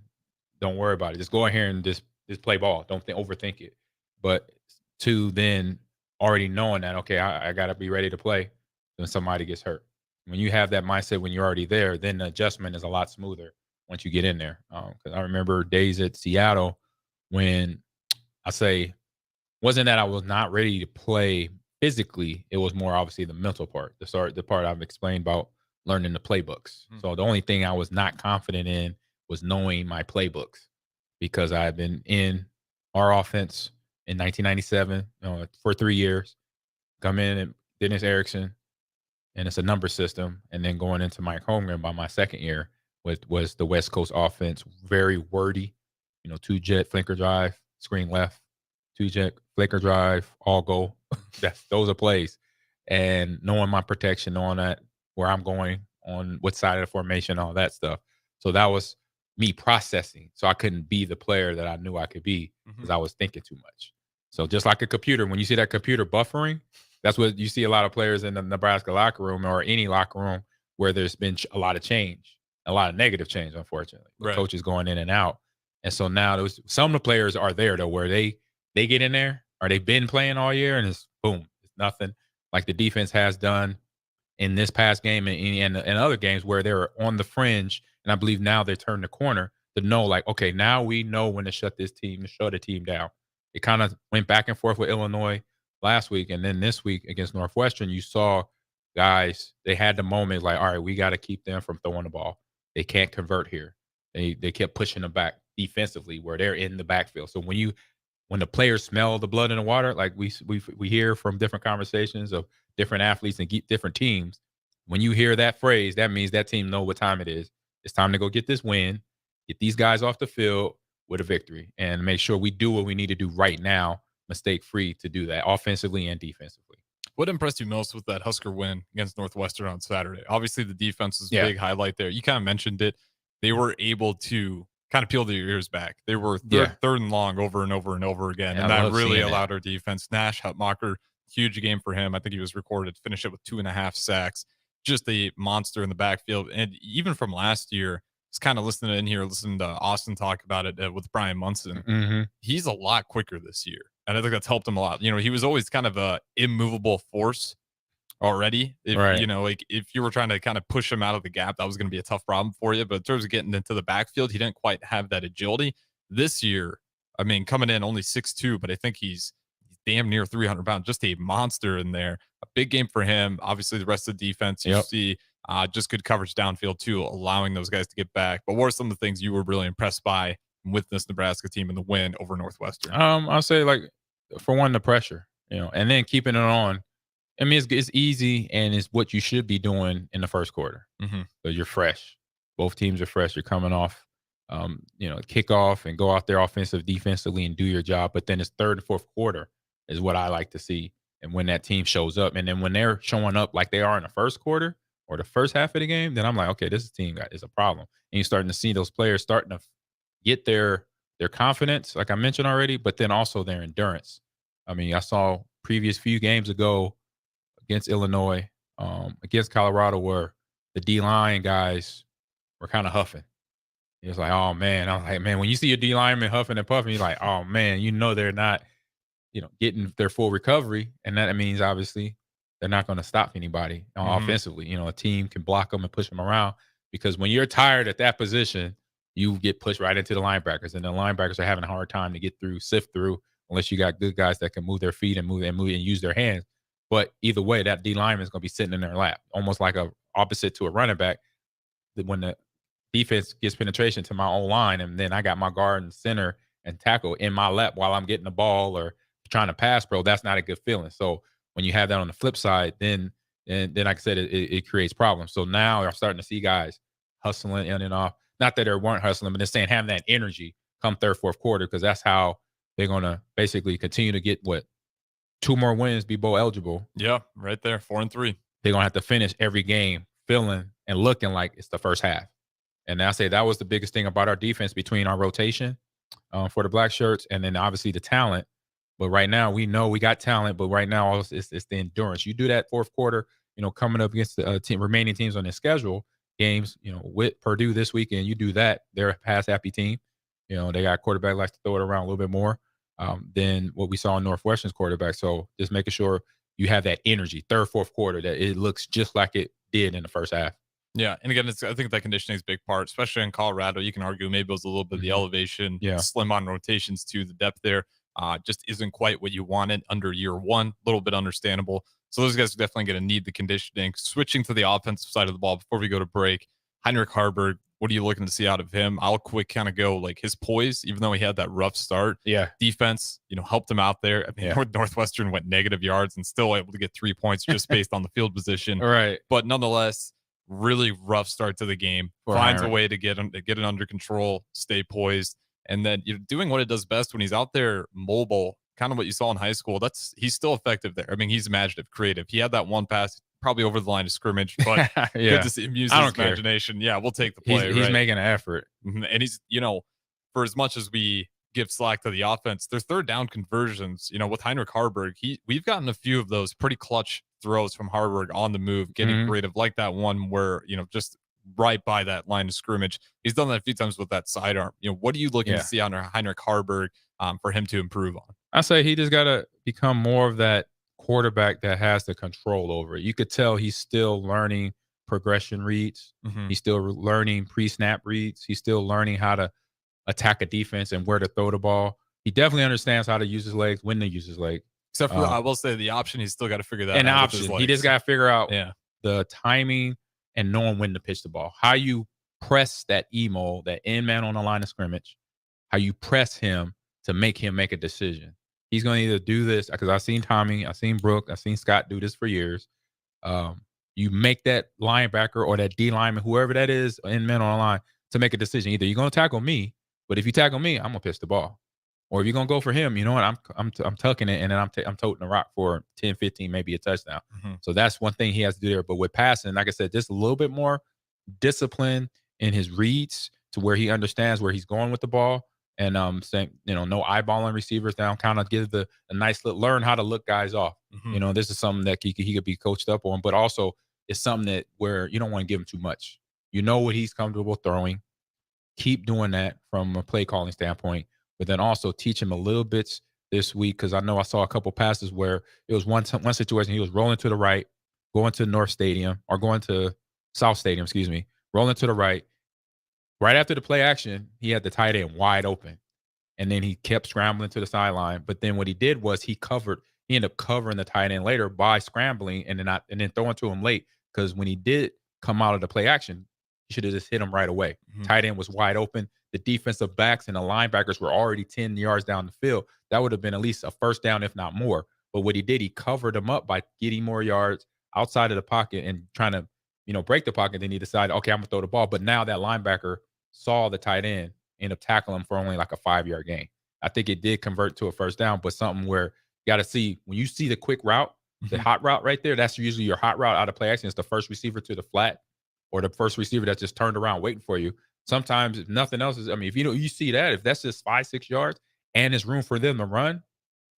Don't worry about it. Just go in here and just play ball. Don't overthink it. But to then already knowing that, okay, I got to be ready to play when somebody gets hurt. When you have that mindset, when you're already there, then the adjustment is a lot smoother once you get in there. Because I remember days at Seattle when wasn't that I was not ready to play physically, it was more obviously the mental part, the part I've explained about learning the playbooks. So the only thing I was not confident in was knowing my playbooks, because I had been in our offense in 1997 for 3 years, come in and Dennis Erickson, and it's a number system, and then going into Mike Holmgren by my second year was the West Coast offense, very wordy, 2-jet flanker drive, screen left, 2-jet flanker drive, all go. Those are plays. And knowing my protection, knowing that where I'm going, on what side of the formation, all that stuff. So that was me processing. So I couldn't be the player that I knew I could be, because I was thinking too much. So just like a computer, when you see that computer buffering, that's what you see a lot of players in the Nebraska locker room, or any locker room, where there's been a lot of change, a lot of negative change, unfortunately. Right. Coaches going in and out. And so now some of the players are there, though, where they get in there, or they've been playing all year, and it's boom, it's nothing, like the defense has done in this past game and other games where they're on the fringe. And I believe now they turned the corner to know, like, okay, now we know when to shut the team down. It kind of went back and forth with Illinois last week, and then this week against Northwestern, you saw guys, they had the moment like, all right, we got to keep them from throwing the ball. They can't convert here. They kept pushing them back defensively where they're in the backfield. So when the players smell the blood in the water, like we hear from different conversations of different athletes and different teams, when you hear that phrase, that means that team know what time it is. It's time to go get this win, get these guys off the field with a victory, and make sure we do what we need to do right now, mistake-free, to do that offensively and defensively. What impressed you most with that Husker win against Northwestern on Saturday? Obviously, the defense was a big highlight there. You kind of mentioned it. They were able to kind of peel their ears back. They were third and long over and over and over again, and that really allowed our defense. Nash Hutmacher, huge game for him. I think he was recorded to finish it with 2.5 sacks. Just a monster in the backfield. And even from last year, just kind of listening to Austin talk about it with Brian Munson. He's a lot quicker this year, and I think that's helped him a lot. He was always kind of a immovable force already. If Right. like if you were trying to kind of push him out of the gap, that was going to be a tough problem for you. But in terms of getting into the backfield, he didn't quite have that agility this year. I mean, coming in only 6'2", but I think he's damn near 300 pounds, just a monster in there. A big game for him. Obviously, the rest of the defense, you see just good coverage downfield too, allowing those guys to get back. But what are some of the things you were really impressed by with this Nebraska team in the win over Northwestern? I'll say, like, for one, the pressure, and then keeping it on. I mean, it's easy, and it's what you should be doing in the first quarter. So you're fresh. Both teams are fresh. You're coming off, kickoff and go out there defensively and do your job. But then it's third and fourth quarter is what I like to see. And when that team shows up, and then when they're showing up like they are in the first quarter or the first half of the game, then I'm like, okay, this team is a problem. And you're starting to see those players starting to get their confidence, like I mentioned already, but then also their endurance. I mean, I saw previous few games ago against Illinois, against Colorado, where the D-line guys were kind of huffing. It was like, oh, man. I was like, man, when you see a D-lineman huffing and puffing, you're like, oh, man, they're not, getting their full recovery. And that means, obviously, they're not going to stop anybody offensively. A team can block them and push them around, because when you're tired at that position, you get pushed right into the linebackers, and the linebackers are having a hard time to sift through, unless you got good guys that can move their feet and move and use their hands. But either way, that D lineman is going to be sitting in their lap, almost like a opposite to a running back. When the defense gets penetration to my own line, and then I got my guard and center and tackle in my lap while I'm getting the ball or trying to pass pro, that's not a good feeling. So when you have that on the flip side, then like I said, it creates problems. So now I'm starting to see guys hustling in and off. Not that they weren't hustling, but they're saying having that energy come third, fourth quarter, because that's how they're going to basically continue to get 2 more wins, be bowl eligible. Yeah, right there, 4-3. They're going to have to finish every game feeling and looking like it's the first half. And I say that was the biggest thing about our defense, between our rotation for the black shirts and then obviously the talent. But right now, we know we got talent, but right now it's the endurance. You do that fourth quarter, coming up against the remaining teams on their schedule games, with Purdue this weekend, you do that. They're a pass-happy team. They got a quarterback likes to throw it around a little bit more than what we saw in Northwestern's quarterback. So just making sure you have that energy, third, fourth quarter, that it looks just like it did in the first half. Yeah, and again, I think that conditioning is a big part, especially in Colorado. You can argue maybe it was a little bit of the elevation, slim on rotations too. The depth there just isn't quite what you wanted under year one. A little bit understandable. So those guys are definitely going to need the conditioning. Switching to the offensive side of the ball before we go to break, Heinrich Harburg, what are you looking to see out of him? I'll quick kind of go like his poise, even though he had that rough start. Yeah. Defense, helped him out there. I mean, Northwestern went negative yards and still able to get 3 points just based on the field position. Right. But nonetheless, really rough start to the game. Finds a way to get it under control, stay poised, and then doing what it does best when he's out there mobile, kind of what you saw in high school. He's still effective there. I mean, he's imaginative, creative. He had that one pass probably over the line of scrimmage, but good to see him use his imagination. Yeah, we'll take the play. He's making an effort. And he's, for as much as we give slack to the offense, their third down conversions, with Heinrich Harburg, we've gotten a few of those pretty clutch throws from Harburg on the move, getting creative, like that one where, just right by that line of scrimmage. He's done that a few times with that sidearm. What are you looking to see on Heinrich Harburg for him to improve on? I say he just got to become more of that quarterback that has the control over it. You could tell he's still learning progression reads. He's still learning pre-snap reads. He's still learning how to attack a defense and where to throw the ball. He definitely understands how to use his legs, when to use his leg. Except for, I will say, the option, he's still got to figure that out. An option. He just got to figure out the timing and knowing when to pitch the ball. How you press that emo, that end man on the line of scrimmage, how you press him to make him make a decision. He's going to either do this, because I've seen Tommy, I've seen Brooke, I've seen Scott do this for years. You make that linebacker or that D lineman, whoever that is, end man on the line, to make a decision. Either you're going to tackle me, but if you tackle me, I'm going to pitch the ball. Or if you're going to go for him, you know what, I'm tucking it, and then I'm toting the rock for 10, 15, maybe a touchdown. So that's one thing he has to do there. But with passing, like I said, just a little bit more discipline in his reads, to where he understands where he's going with the ball. And saying, no eyeballing receivers down, kind of give a nice look, learn how to look guys off. This is something that he could be coached up on, but also it's something that where you don't want to give him too much. What he's comfortable throwing. Keep doing that from a play calling standpoint, but then also teach him a little bit this week, because I know I saw a couple passes where it was one situation he was rolling to the right, going to North Stadium or going to South Stadium, rolling to the right. Right after the play action, he had the tight end wide open. And then he kept scrambling to the sideline. But then what he did was he ended up covering the tight end later by scrambling and then throwing to him late. Because when he did come out of the play action, he should have just hit him right away. Mm-hmm. Tight end was wide open. The defensive backs and the linebackers were already 10 yards down the field. That would have been at least a first down, if not more. But what he did, he covered him up by getting more yards outside of the pocket and trying to, break the pocket. Then he decided, okay, I'm going to throw the ball. But now that linebacker saw the tight end, end up tackling him for only like a 5-yard gain. I think it did convert to a first down, but something where you got to see, when you see the quick route, the hot route right there, that's usually your hot route out of play action. It's the first receiver to the flat or the first receiver that's just turned around waiting for you. Sometimes if nothing else is, if you see that, if that's just 5-6 yards and there's room for them to run,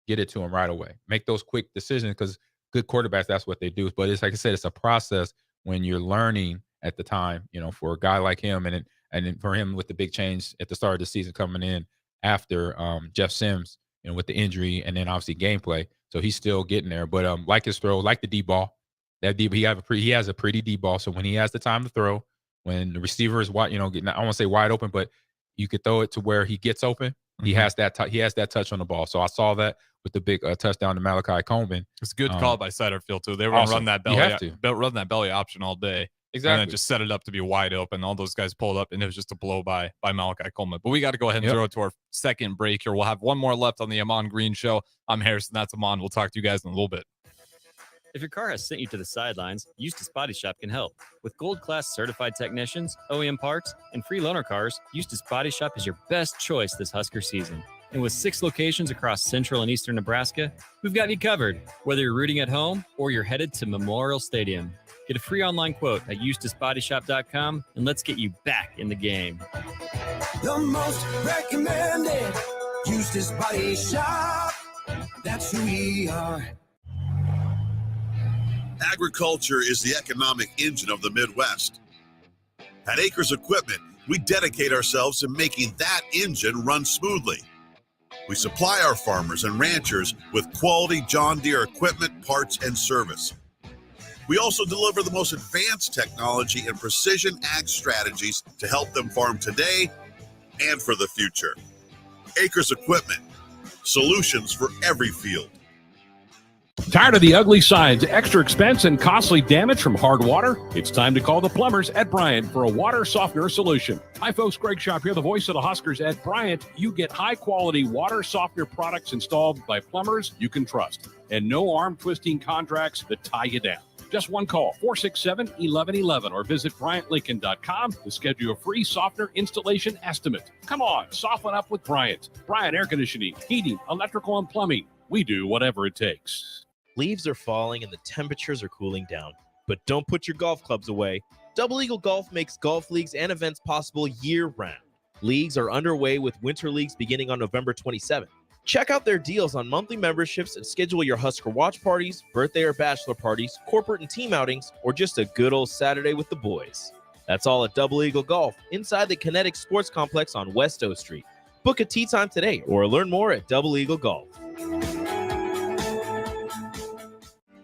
get it to them right away. Make those quick decisions, because good quarterbacks, that's what they do. But it's like I said, it's a process when you're learning at the time, for a guy like him and then for him with the big change at the start of the season coming in after Jeff Sims, with the injury and then obviously gameplay. So he's still getting there. But like his throw, like the deep ball, he has a pretty deep ball. So when he has the time to throw, when the receiver is wide, getting, I don't want to say wide open, but you could throw it to where he gets open. Mm-hmm. He has that touch on the ball. So I saw that with the big touchdown to Malachi Coleman. It's a good call by Satterfield too. They were going to run that belly option all day. Exactly. And then just set it up to be wide open. All those guys pulled up, and it was just a blow by Malachi Coleman. But we got to go ahead and throw it to our second break here. We'll have one more left on the Ahman Green Show. I'm Harrison. That's Ahman. We'll talk to you guys in a little bit. If your car has sent you to the sidelines, Eustace Body Shop can help. With gold-class certified technicians, OEM parts, and free loaner cars, Eustace Body Shop is your best choice this Husker season. And with 6 locations across central and eastern Nebraska, we've got you covered, whether you're rooting at home or you're headed to Memorial Stadium. Get a free online quote at EustaceBodyShop.com, and let's get you back in the game. The most recommended Eustace Body Shop. That's who we are. Agriculture is the economic engine of the Midwest. At Acres Equipment, we dedicate ourselves to making that engine run smoothly. We supply our farmers and ranchers with quality John Deere equipment, parts, and service. We also deliver the most advanced technology and precision ag strategies to help them farm today and for the future. Acres Equipment, solutions for every field. Tired of the ugly signs, extra expense, and costly damage from hard water? It's time to call the plumbers at Bryant for a water softener solution. Hi folks, Greg Shop here, the voice of the Huskers. At Bryant, you get high-quality water softener products installed by plumbers you can trust, and no arm-twisting contracts that tie you down. Just one call, 467-1111, or visit BryantLincoln.com to schedule a free softener installation estimate. Come on, soften up with Bryant. Bryant Air Conditioning, Heating, Electrical, and Plumbing. We do whatever it takes. Leaves are falling and the temperatures are cooling down. But don't put your golf clubs away. Double Eagle Golf makes golf leagues and events possible year-round. Leagues are underway with winter leagues beginning on November 27th. Check out their deals on monthly memberships and schedule your Husker watch parties, birthday or bachelor parties, corporate and team outings, or just a good old Saturday with the boys. That's all at Double Eagle Golf, inside the Kinetic Sports Complex on West O Street. Book a tee time today or learn more at Double Eagle Golf.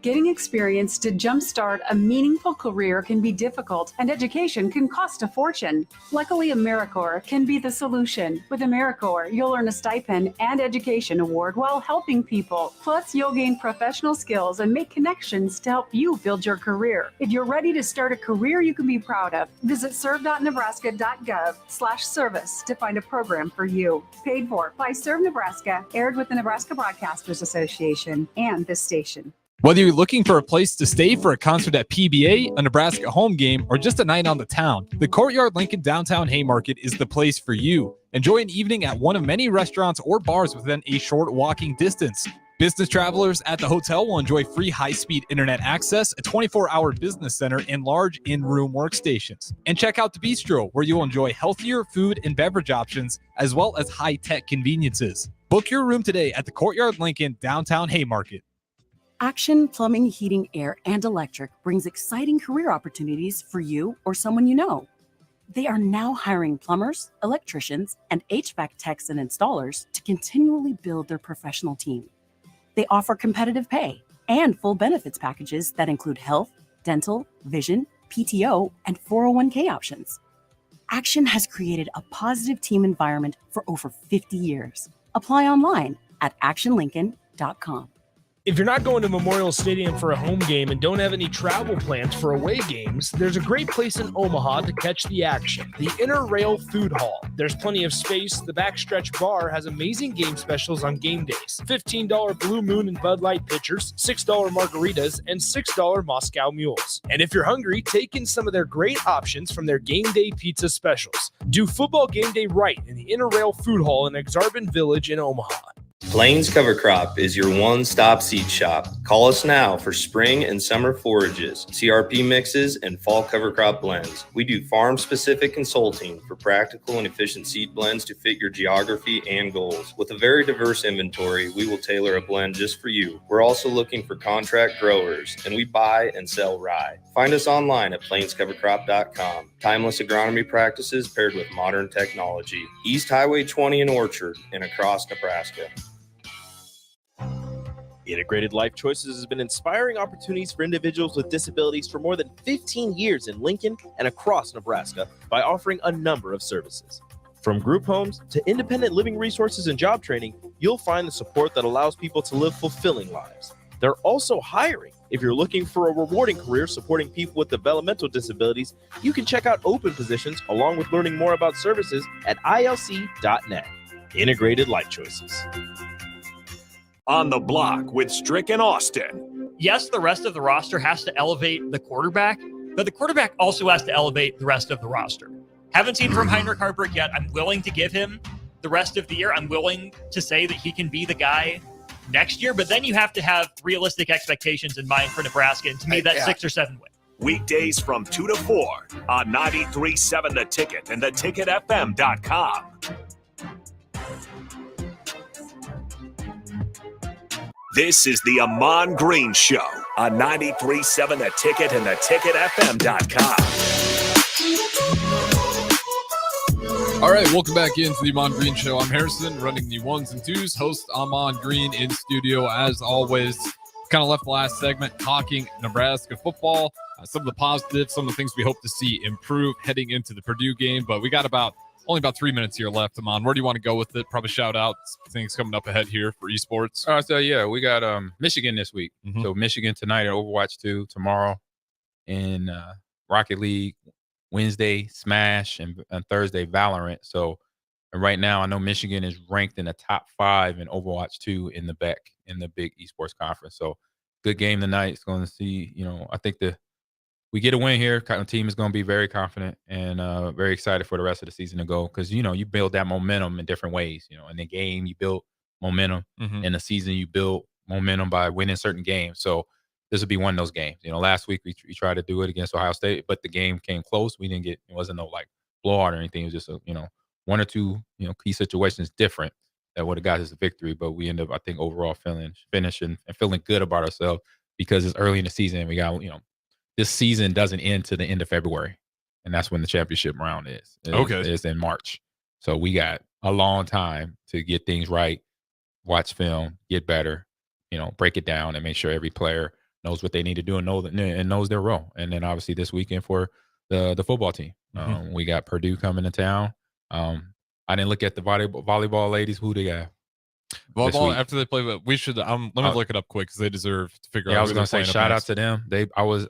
Getting experience to jumpstart a meaningful career can be difficult, and education can cost a fortune. Luckily, AmeriCorps can be the solution. With AmeriCorps, you'll earn a stipend and education award while helping people. Plus, you'll gain professional skills and make connections to help you build your career. If you're ready to start a career you can be proud of, visit serve.nebraska.gov/service to find a program for you. Paid for by Serve Nebraska, aired with the Nebraska Broadcasters Association and this station. Whether you're looking for a place to stay for a concert at PBA, a Nebraska home game, or just a night on the town, the Courtyard Lincoln Downtown Haymarket is the place for you. Enjoy an evening at one of many restaurants or bars within a short walking distance. Business travelers at the hotel will enjoy free high-speed internet access, a 24-hour business center, and large in-room workstations. And check out the Bistro, where you'll enjoy healthier food and beverage options, as well as high-tech conveniences. Book your room today at the Courtyard Lincoln Downtown Haymarket. Action Plumbing, Heating, Air, and Electric brings exciting career opportunities for you or someone you know. They are now hiring plumbers, electricians, and HVAC techs and installers to continually build their professional team. They offer competitive pay and full benefits packages that include health, dental, vision, PTO, and 401k options. Action has created a positive team environment for over 50 years. Apply online at actionlincoln.com. If you're not going to Memorial Stadium for a home game and don't have any travel plans for away games, there's a great place in Omaha to catch the action, the Inner Rail Food Hall. There's plenty of space. The Backstretch Bar has amazing game specials on game days. $15 Blue Moon and Bud Light pitchers, $6 margaritas, and $6 Moscow mules. And if you're hungry, take in some of their great options from their game day pizza specials. Do football game day right in the Inner Rail Food Hall in Exarban Village in Omaha. Plains Cover Crop is your one-stop seed shop. Call us now for spring and summer forages, CRP mixes, and fall cover crop blends. We do farm-specific consulting for practical and efficient seed blends to fit your geography and goals. With a very diverse inventory, we will tailor a blend just for you. We're also looking for contract growers, and we buy and sell rye. Find us online at plainscovercrop.com. Timeless agronomy practices paired with modern technology. East Highway 20 in Orchard and across Nebraska. Integrated Life Choices has been inspiring opportunities for individuals with disabilities for more than 15 years in Lincoln and across Nebraska by offering a number of services. From group homes to independent living resources and job training, you'll find the support that allows people to live fulfilling lives. They're also hiring. If you're looking for a rewarding career supporting people with developmental disabilities, you can check out open positions along with learning more about services at ilc.net. Integrated Life Choices. On the Block with Strick and Austin. Yes, the rest of the roster has to elevate the quarterback, but the quarterback also has to elevate the rest of the roster. Haven't seen from Heinrich Hartberg yet. I'm willing to give him the rest of the year. I'm willing to say that he can be the guy next year, but then you have to have realistic expectations in mind for Nebraska, and to me, that's 6 or 7 wins. Weekdays from 2 to 4 on 93.7 The Ticket and theticketfm.com. This is the Ahman Green Show on 93.7 The Ticket and theticketfm.com. All right, welcome back into the Ahman Green Show. I'm Harrison, running the ones and twos. Host Ahman Green in studio, as always. Kind of left the last segment talking Nebraska football, some of the positives, some of the things we hope to see improve heading into the Purdue game. But we got only about 3 minutes here left, Ahman. Where do you want to go with it? Probably shout out things coming up ahead here for esports. So yeah, we got Michigan this week. Mm-hmm. So Michigan tonight at Overwatch 2, tomorrow in Rocket League, Wednesday Smash, and Thursday Valorant. So right now I know Michigan is ranked in the top 5 in Overwatch 2 in the big esports conference. So good game tonight. It's going to see, I think we get a win here. The team is going to be very confident and very excited for the rest of the season to go because, you build that momentum in different ways. In the game, you build momentum. Mm-hmm. In the season, you build momentum by winning certain games. So this will be one of those games. Last week we tried to do it against Ohio State, but the game came close. We didn't it wasn't no blowout or anything. It was just one or two key situations different that would have got us a victory. But we end up, I think, overall finishing and feeling good about ourselves because it's early in the season and we got this season doesn't end to the end of February, and that's when the championship round is. It's in March. So we got a long time to get things right, watch film, get better, break it down, and make sure every player knows what they need to do and knows their role. And then obviously this weekend for the football team, we got Purdue coming to town. I didn't look at the volleyball ladies. Who they got? Volleyball after they play, but we should. Let me look it up quick because they deserve to figure out. I was going to say shout out to them. I was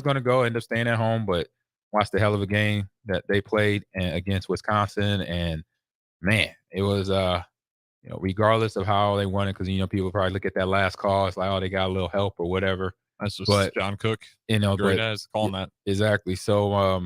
going to go end up staying at home, but watched the hell of a game that they played against Wisconsin, and man, it was regardless of how they won it, because people probably look at that last call, it's like, oh, they got a little help or whatever. That's just John Cook. Great as calling that exactly. So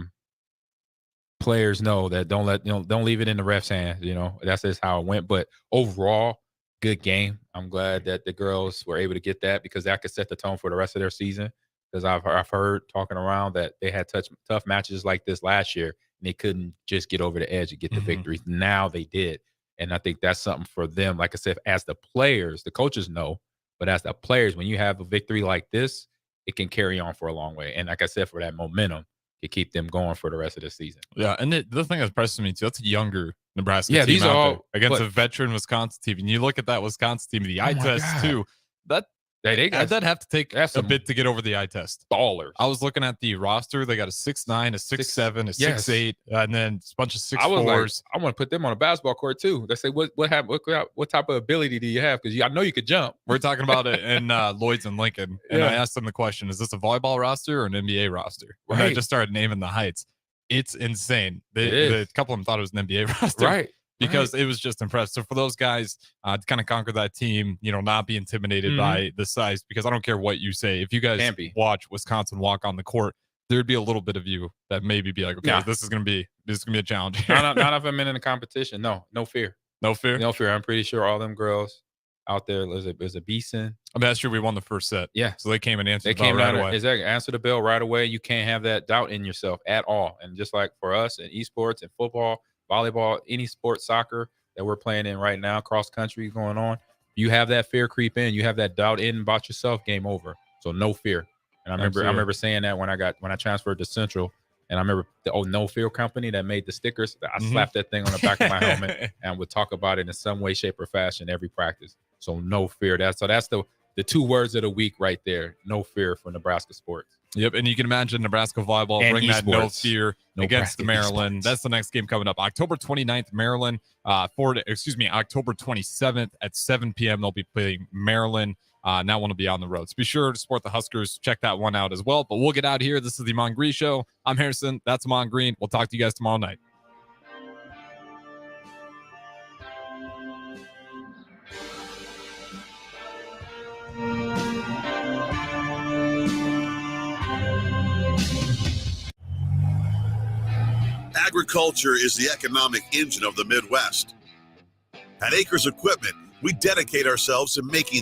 players know that don't leave it in the ref's hands. That's just how it went. But overall, good game. I'm glad that the girls were able to get that because that could set the tone for the rest of their season. Because I've heard talking around that they had tough matches like this last year and they couldn't just get over the edge and get the victories. Now they did. And I think that's something for them. Like I said, as the players, the coaches know, but as the players, when you have a victory like this, it can carry on for a long way. And like I said, for that momentum, to keep them going for the rest of the season. Yeah, and the thing that impresses me too, that's a younger Nebraska team these are all against a veteran Wisconsin team. And you look at that Wisconsin team, the eye test too. They got I'd have to take a some bit to get over the eye test. ballers. I was looking at the roster. They got a 6'9", a 6'7", a Yes. 6'8", and then a bunch of 6'4s. I was like, I want to put them on a basketball court too. They say, what type of ability do you have? Because I know you could jump. We're talking about it in Lloyd's and Lincoln. And Yeah. I asked them the question, is this a volleyball roster or an NBA roster? And I Right. just started naming the heights. It's insane. It is. A couple of them thought it was an NBA roster. Right. Because it was just impressive. So for those guys to kind of conquer that team, not be intimidated by the size, because I don't care what you say. If you guys Can't be. watch Wisconsin walk on the court, there'd be a little bit of you that maybe be like, okay, Nah. this is gonna be a challenge. not if I'm in a competition. No fear. No fear. No fear. I'm pretty sure all them girls out there was a beasting. I mean, that's true. We won the first set. Yeah. So they came and answered They the bell came right down away. exactly. Answer the bell right away. You can't have that doubt in yourself at all. And just like for us in esports and football, volleyball, any sport, soccer that we're playing in right now, cross country going on, you have that fear creep in. You have that doubt in about yourself. Game over. So no fear. And I remember saying that when I transferred to Central, and I remember the No Fear company that made the stickers. I slapped that thing on the back of my helmet and would talk about it in some way, shape, or fashion every practice. So no fear. That's the 2 words of the week right there. No fear for Nebraska sports. Yep, and you can imagine Nebraska volleyball And bring that no esports. fear against Nebraska Maryland. esports. That's the next game coming up, October 29th, Maryland. October 27th at 7 p.m. They'll be playing Maryland. And that one will be on the road. So be sure to support the Huskers. Check that one out as well. But we'll get out of here. This is the Ahman Green Show. I'm Harrison. That's Ahman Green. We'll talk to you guys tomorrow night. Agriculture is the economic engine of the Midwest. At Acres Equipment, we dedicate ourselves to making